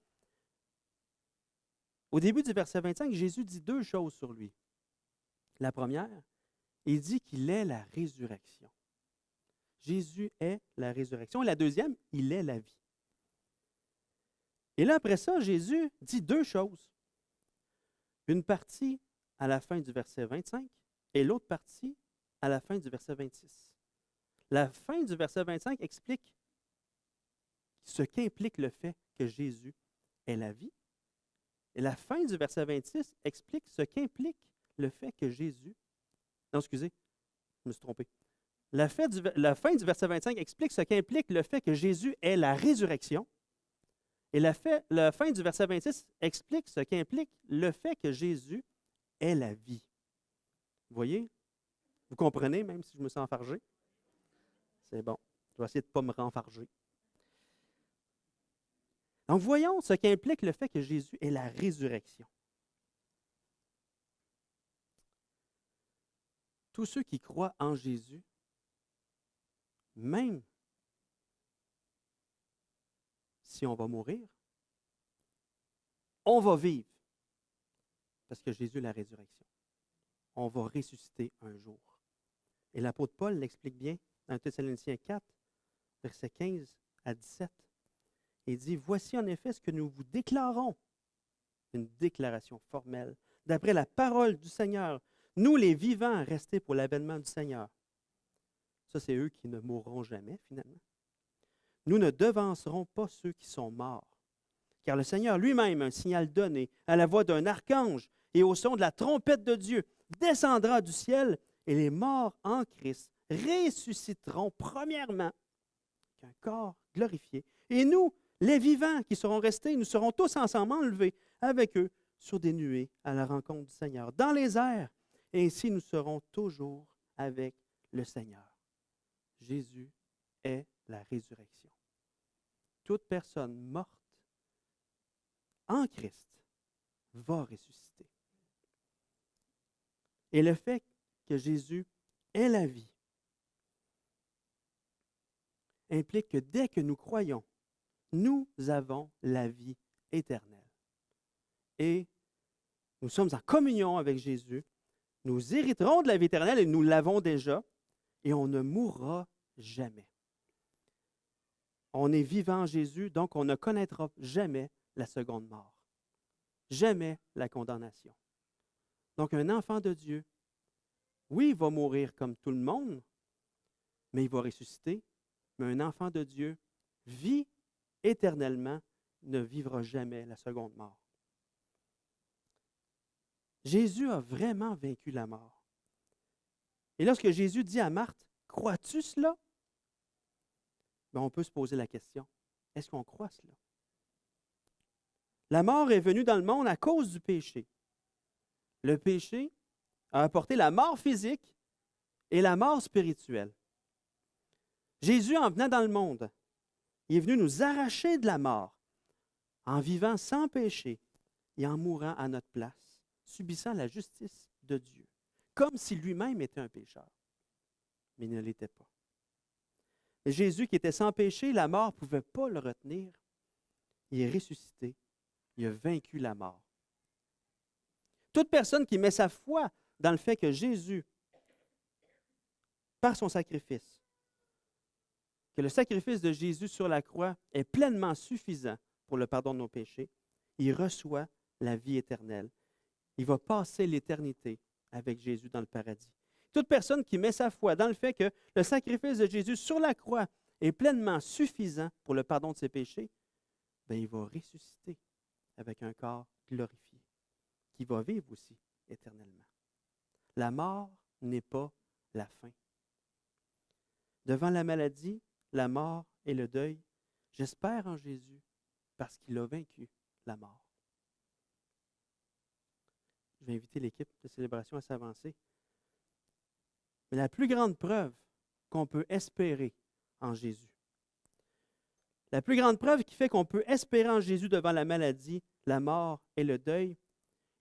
Au début du verset 25, Jésus dit deux choses sur lui. La première, il dit qu'il est la résurrection. Jésus est la résurrection. Et la deuxième, il est la vie. Et là, après ça, Jésus dit deux choses. Une partie à la fin du verset 25 et l'autre partie à la fin du verset 26. La fin du verset 25 explique ce qu'implique le fait que Jésus est la vie. Et la fin du verset 26 explique ce qu'implique le fait que Jésus... Non, excusez, je me suis trompé. La fin du verset 25 explique ce qu'implique le fait que Jésus est la résurrection. Et la fin du verset 26 explique ce qu'implique le fait que Jésus est la vie. Vous voyez? Vous comprenez, même si je me sens enfargé? C'est bon. vais essayer de ne pas me renfarger. Donc, voyons ce qu'implique le fait que Jésus est la résurrection. Tous ceux qui croient en Jésus, même si on va mourir, on va vivre. Parce que Jésus est la résurrection. On va ressusciter un jour. Et l'apôtre Paul l'explique bien dans Thessaloniciens 4, versets 15 à 17. Il dit, « Voici en effet ce que nous vous déclarons. » Une déclaration formelle. « D'après la parole du Seigneur, nous les vivants restés pour l'avènement du Seigneur. » Ça, c'est eux qui ne mourront jamais, finalement. « Nous ne devancerons pas ceux qui sont morts. Car le Seigneur lui-même, un signal donné, à la voix d'un archange et au son de la trompette de Dieu, descendra du ciel et les morts en Christ ressusciteront premièrement qu'un corps glorifié. Et nous, les vivants qui seront restés, nous serons tous ensemble enlevés avec eux sur des nuées à la rencontre du Seigneur, dans les airs. Et ainsi nous serons toujours avec le Seigneur. Jésus est la résurrection. Toute personne morte en Christ va ressusciter. Et le fait que Jésus est la vie implique que dès que nous croyons, nous avons la vie éternelle. Et nous sommes en communion avec Jésus, nous hériterons de la vie éternelle et nous l'avons déjà, et on ne mourra jamais. On est vivant en Jésus, donc on ne connaîtra jamais la seconde mort. Jamais la condamnation. Donc un enfant de Dieu, oui, il va mourir comme tout le monde, mais il va ressusciter. Mais un enfant de Dieu vit éternellement, ne vivra jamais la seconde mort. Jésus a vraiment vaincu la mort. Et lorsque Jésus dit à Marthe, « Crois-tu cela? » On peut se poser la question, est-ce qu'on croit cela? La mort est venue dans le monde à cause du péché. Le péché a apporté la mort physique et la mort spirituelle. Jésus, en venant dans le monde, il est venu nous arracher de la mort en vivant sans péché et en mourant à notre place, subissant la justice de Dieu, comme si lui-même était un pécheur. Mais il ne l'était pas. Et Jésus, qui était sans péché, la mort ne pouvait pas le retenir. Il est ressuscité. Il a vaincu la mort. Toute personne qui met sa foi dans le fait que Jésus, par son sacrifice, que le sacrifice de Jésus sur la croix est pleinement suffisant pour le pardon de nos péchés, il reçoit la vie éternelle. Il va passer l'éternité avec Jésus dans le paradis. Toute personne qui met sa foi dans le fait que le sacrifice de Jésus sur la croix est pleinement suffisant pour le pardon de ses péchés, bien, il va ressusciter avec un corps glorifié, qui va vivre aussi éternellement. La mort n'est pas la fin. Devant la maladie, la mort et le deuil, j'espère en Jésus parce qu'il a vaincu la mort. Je vais inviter l'équipe de célébration à s'avancer. Mais la plus grande preuve qu'on peut espérer en Jésus, la plus grande preuve qui fait qu'on peut espérer en Jésus devant la maladie, la mort et le deuil,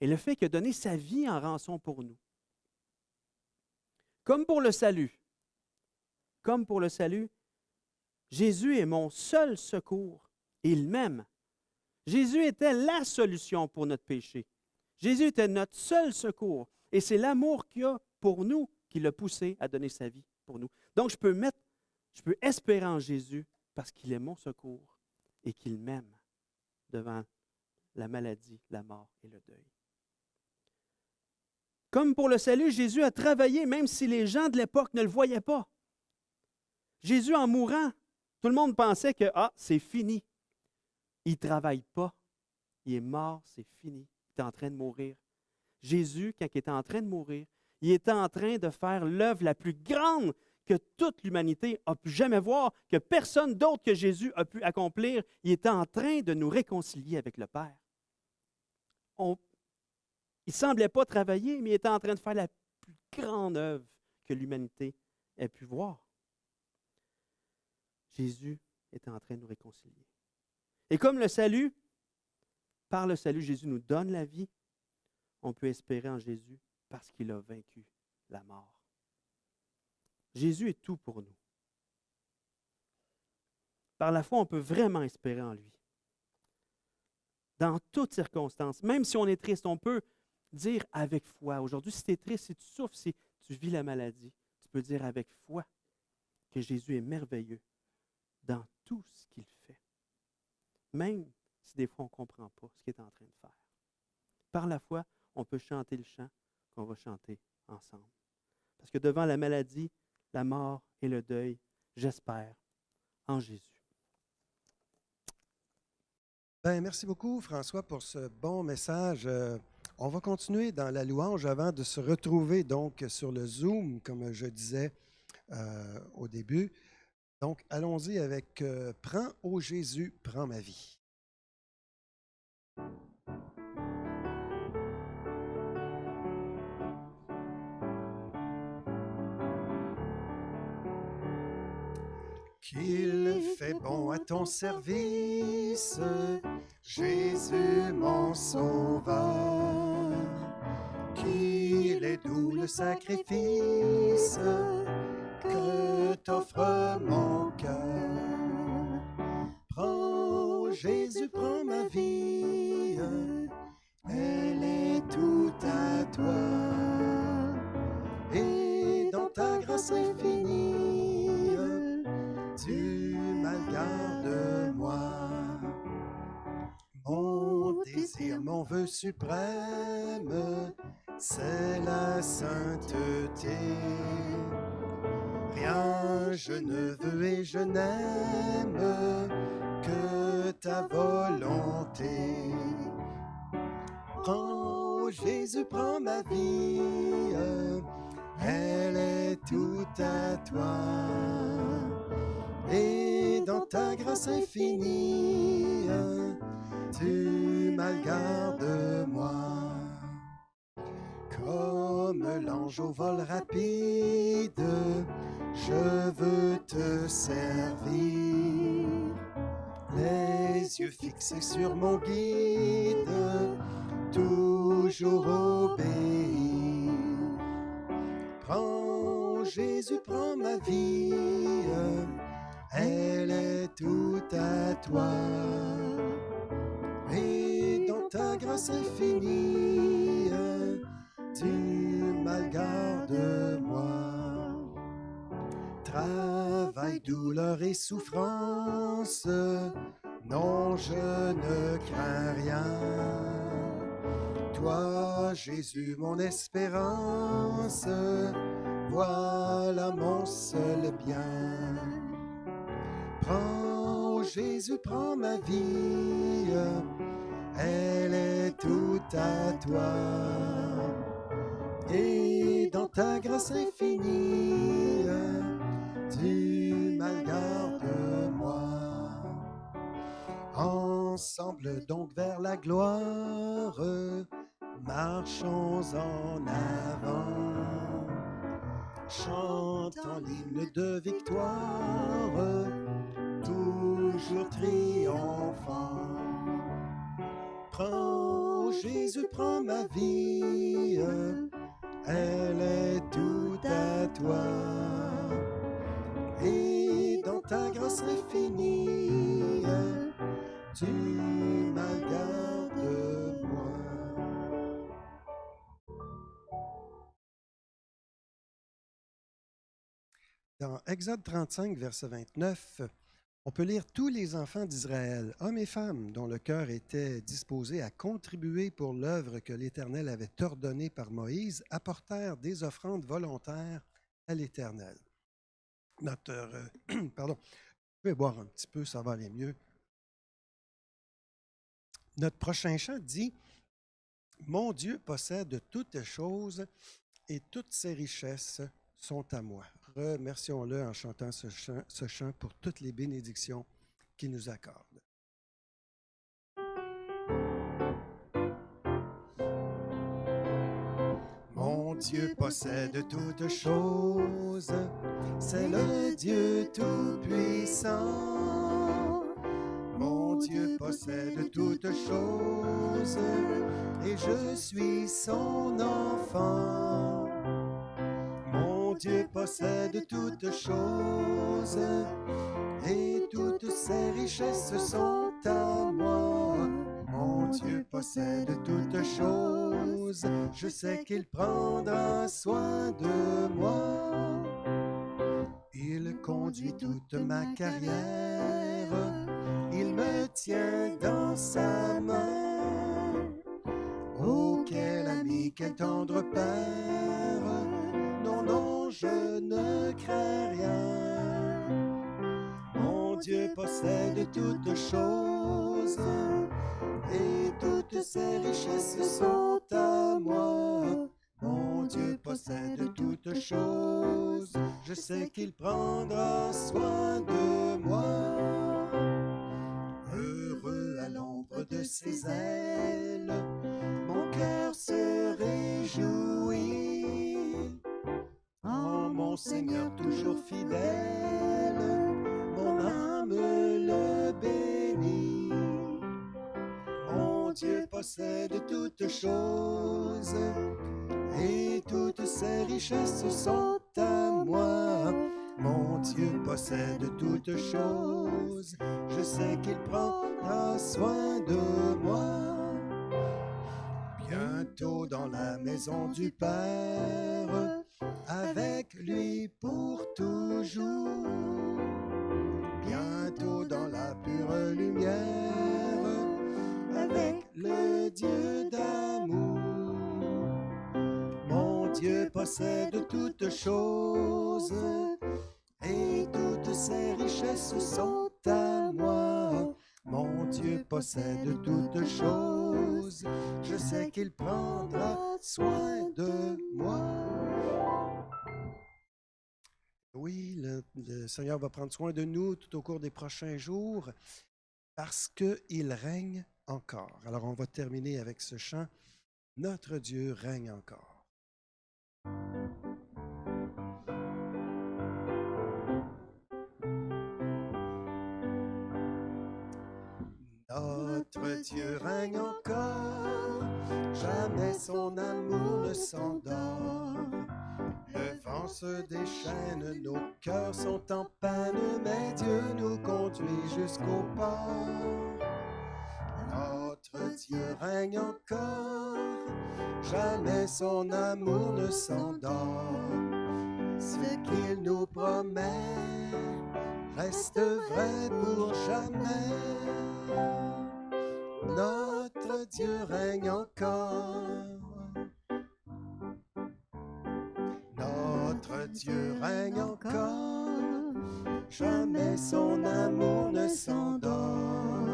est le fait qu'il a donné sa vie en rançon pour nous. Comme pour le salut, Jésus est mon seul secours et il m'aime. Jésus était la solution pour notre péché. Jésus était notre seul secours et c'est l'amour qu'il a pour nous qui l'a poussé à donner sa vie pour nous. Donc, je peux espérer en Jésus parce qu'il est mon secours et qu'il m'aime devant la maladie, la mort et le deuil. Comme pour le salut, Jésus a travaillé même si les gens de l'époque ne le voyaient pas. Jésus, en mourant, tout le monde pensait que c'est fini. Il ne travaille pas. Il est mort, c'est fini. Il est en train de mourir. Jésus, quand il était en train de mourir, il était en train de faire l'œuvre la plus grande que toute l'humanité a pu jamais voir, que personne d'autre que Jésus a pu accomplir. Il était en train de nous réconcilier avec le Père. Il ne semblait pas travailler, mais il était en train de faire la plus grande œuvre que l'humanité ait pu voir. Jésus est en train de nous réconcilier. Et comme le salut, par le salut, Jésus nous donne la vie, on peut espérer en Jésus parce qu'il a vaincu la mort. Jésus est tout pour nous. Par la foi, on peut vraiment espérer en lui. Dans toutes circonstances, même si on est triste, on peut dire avec foi. Aujourd'hui, si tu es triste, si tu souffres, si tu vis la maladie, tu peux dire avec foi que Jésus est merveilleux dans tout ce qu'il fait. Même si des fois on ne comprend pas ce qu'il est en train de faire. Par la foi, on peut chanter le chant qu'on va chanter ensemble. Parce que devant la maladie, la mort et le deuil, j'espère en Jésus. Ben, merci beaucoup, François, pour ce bon message. On va continuer dans la louange avant de se retrouver donc sur le Zoom, comme je disais au début. Donc, allons-y avec Prends, ô Jésus, prends ma vie. Qu'il fait bon à ton service, Jésus mon sauveur. Qu'il est doux le sacrifice que t'offre mon cœur. Prends, Jésus, prends ma vie, elle est tout à toi. Et dans ta grâce infinie, tu m'algardes-moi. Mon désir, mon vœu suprême, c'est la sainteté. Rien je ne veux et je n'aime que ta volonté. Prends, Jésus, prends ma vie, elle est tout à toi. Et dans ta grâce infinie, tu m'algardes-moi. Comme l'ange au vol rapide, je veux te servir. Les yeux fixés sur mon guide, toujours obéir. Prends, Jésus, prends ma vie, elle est tout à toi. Et dans ta grâce infinie, tu m'algardes-moi. Travail, douleur et souffrance, non, je ne crains rien. Toi, Jésus, mon espérance, voilà mon seul bien. Prends, Jésus, prends ma vie, elle est tout à toi. Et dans ta grâce infinie, tu m'algardes-moi. Ensemble donc vers la gloire, marchons en avant. Chantant l'hymne de victoire, toujours triomphant. Prends, Jésus, prends ma vie, elle est tout à toi. Et dans ta grâce infinie, tu m'algardes-moi. Dans Exode 35, verset 29, on peut lire « Tous les enfants d'Israël, hommes et femmes, dont le cœur était disposé à contribuer pour l'œuvre que l'Éternel avait ordonnée par Moïse, apportèrent des offrandes volontaires à l'Éternel. » Pardon, je vais boire un petit peu, ça va aller mieux. Notre prochain chant dit « Mon Dieu possède toutes choses et toutes ses richesses sont à moi. » Remercions-le en chantant ce chant pour toutes les bénédictions qu'il nous accorde. Mon Dieu possède toutes choses, c'est le Dieu tout-puissant. Mon Dieu possède toutes choses, et je suis son enfant. Mon Dieu possède toutes choses, et toutes ses richesses sont à moi. Mon Dieu possède toutes choses, je sais qu'il prendra soin de moi. Il conduit toute ma carrière, il me tient dans sa main. Oh, quel ami, quel tendre père, non, non, je ne crains rien. Mon Dieu possède toutes choses, et toutes ses richesses sont à moi. Mon Dieu possède toutes choses, je sais qu'il prendra soin de moi. Heureux à l'ombre de ses ailes, mon cœur se réjouit. En mon Seigneur toujours fidèle, mon âme le bénit. Mon Dieu possède toutes choses, et toutes ses richesses sont à moi. Mon Dieu possède toutes choses, je sais qu'il prendra soin de moi. Bientôt dans la maison du Père, avec lui pour toujours. Bientôt dans la pure lumière, avec le Dieu d'amour. Mon Dieu possède toutes choses, et toutes ses richesses sont à moi. Mon Dieu possède toutes choses, je sais qu'il prendra soin de moi. Oui, le Seigneur va prendre soin de nous tout au cours des prochains jours parce qu'il règne encore. Alors, on va terminer avec ce chant. Notre Dieu règne encore. Notre Dieu règne encore, jamais son amour ne s'endort. Le vent se déchaîne, nos cœurs sont en peine, mais Dieu nous conduit jusqu'au port. Notre Dieu règne encore, jamais son amour ne s'endort. Ce qu'il nous promet reste vrai pour jamais. Notre Dieu règne encore. Notre Dieu règne encore, jamais son amour ne s'endort.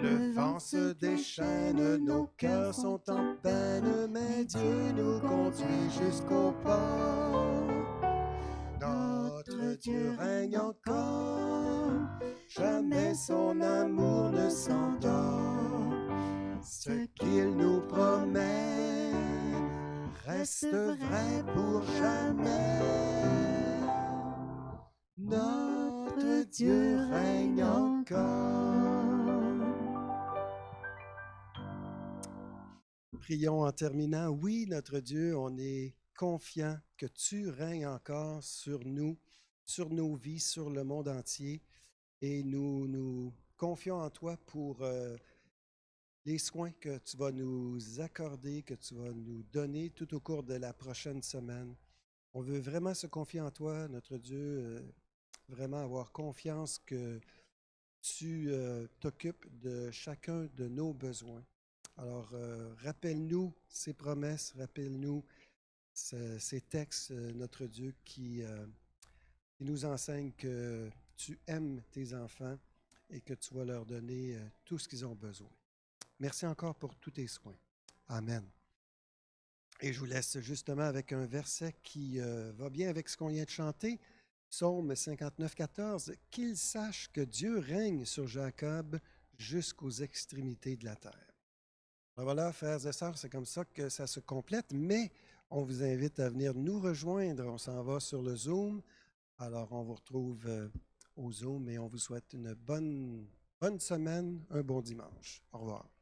Le vent se déchaîne, nos cœurs sont en peine, mais Dieu nous conduit jusqu'au port. Notre Dieu règne encore, jamais son amour ne s'endort. Ce qu'il nous promet reste vrai pour jamais. Notre Dieu règne encore. Prions en terminant. Oui, notre Dieu, on est confiant que tu règnes encore sur nous, sur nos vies, sur le monde entier. Et nous confions en toi pour les soins que tu vas nous accorder, que tu vas nous donner tout au cours de la prochaine semaine. On veut vraiment se confier en toi, notre Dieu, vraiment avoir confiance que tu t'occupes de chacun de nos besoins. Alors, rappelle-nous ces promesses, rappelle-nous ces textes, notre Dieu, qui nous enseignent que tu aimes tes enfants et que tu vas leur donner tout ce qu'ils ont besoin. Merci encore pour tous tes soins. Amen. Et je vous laisse justement avec un verset qui va bien avec ce qu'on vient de chanter. Psaume 59, 14. « Qu'il sache que Dieu règne sur Jacob jusqu'aux extrémités de la terre. » Alors voilà, frères et sœurs, c'est comme ça que ça se complète, mais On vous invite à venir nous rejoindre. On s'en va sur le Zoom. Alors, on vous retrouve au Zoom et on vous souhaite une bonne semaine, un bon dimanche. Au revoir.